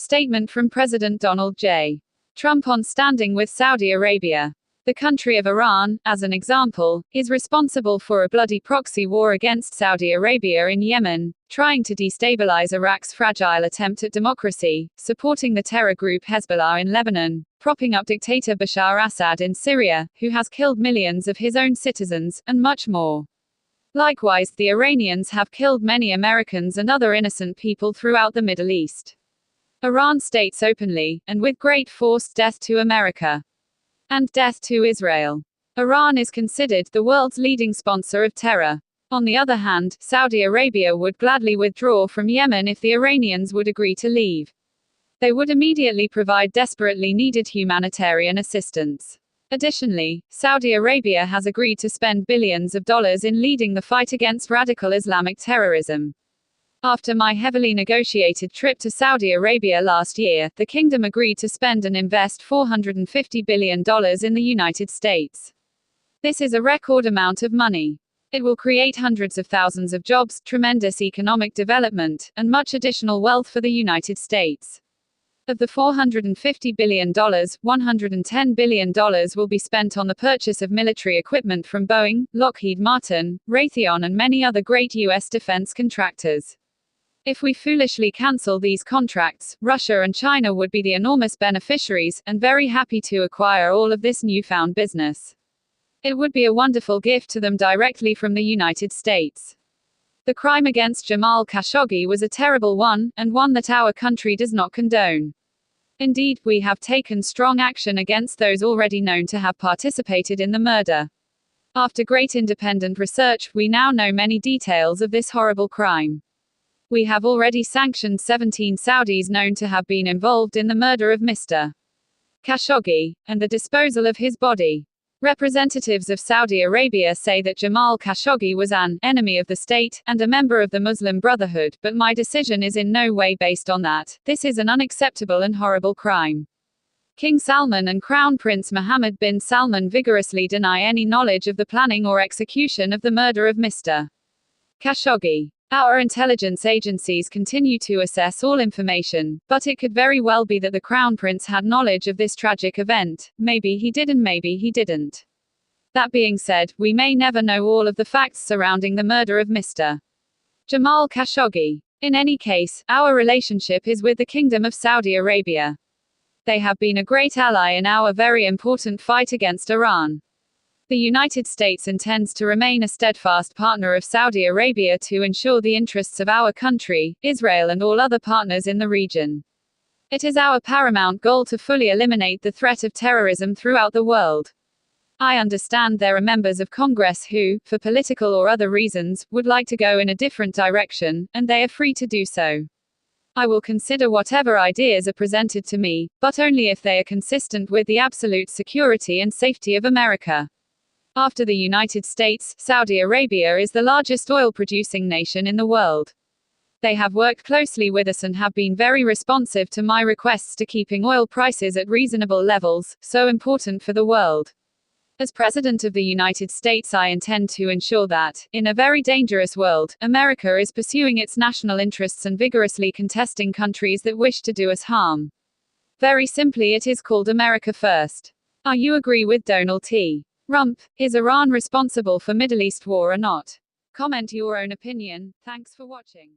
Statement from President Donald J. Trump on standing with Saudi Arabia. The country of Iran, as an example, is responsible for a bloody proxy war against Saudi Arabia in Yemen, trying to destabilize Iraq's fragile attempt at democracy, supporting the terror group Hezbollah in Lebanon, propping up dictator Bashar Assad in Syria, who has killed millions of his own citizens, and much more. Likewise, the Iranians have killed many Americans and other innocent people throughout the Middle East. Iran states openly, and with great force, death to America and death to Israel. Iran is considered the world's leading sponsor of terror. On the other hand, Saudi Arabia would gladly withdraw from Yemen if the Iranians would agree to leave. They would immediately provide desperately needed humanitarian assistance. Additionally, Saudi Arabia has agreed to spend billions of dollars in leading the fight against radical Islamic terrorism. After my heavily negotiated trip to Saudi Arabia last year, the kingdom agreed to spend and invest $450 billion in the United States. This is a record amount of money. It will create hundreds of thousands of jobs, tremendous economic development, and much additional wealth for the United States. Of the $450 billion, $110 billion will be spent on the purchase of military equipment from Boeing, Lockheed Martin, Raytheon, and many other great U.S. defense contractors. If we foolishly cancel these contracts, Russia and China would be the enormous beneficiaries, and very happy to acquire all of this newfound business. It would be a wonderful gift to them directly from the United States. The crime against Jamal Khashoggi was a terrible one, and one that our country does not condone. Indeed, we have taken strong action against those already known to have participated in the murder. After great independent research, we now know many details of this horrible crime. We have already sanctioned 17 Saudis known to have been involved in the murder of Mr. Khashoggi, and the disposal of his body. Representatives of Saudi Arabia say that Jamal Khashoggi was an enemy of the state, and a member of the Muslim Brotherhood, but my decision is in no way based on that. This is an unacceptable and horrible crime. King Salman and Crown Prince Mohammed bin Salman vigorously deny any knowledge of the planning or execution of the murder of Mr. Khashoggi. Our intelligence agencies continue to assess all information, but it could very well be that the Crown Prince had knowledge of this tragic event. Maybe he did and maybe he didn't. That being said, we may never know all of the facts surrounding the murder of Mr. Jamal Khashoggi. In any case, our relationship is with the Kingdom of Saudi Arabia. They have been a great ally in our very important fight against Iran. The United States intends to remain a steadfast partner of Saudi Arabia to ensure the interests of our country, Israel, and all other partners in the region. It is our paramount goal to fully eliminate the threat of terrorism throughout the world. I understand there are members of Congress who, for political or other reasons, would like to go in a different direction, and they are free to do so. I will consider whatever ideas are presented to me, but only if they are consistent with the absolute security and safety of America. After the United States, Saudi Arabia is the largest oil-producing nation in the world. They have worked closely with us and have been very responsive to my requests to keeping oil prices at reasonable levels, so important for the world. As President of the United States, I intend to ensure that, in a very dangerous world, America is pursuing its national interests and vigorously contesting countries that wish to do us harm. Very simply, it is called America First. Are you agree with Donald T. Trump? Is Iran responsible for Middle East war or not? Comment your own opinion. Thanks for watching.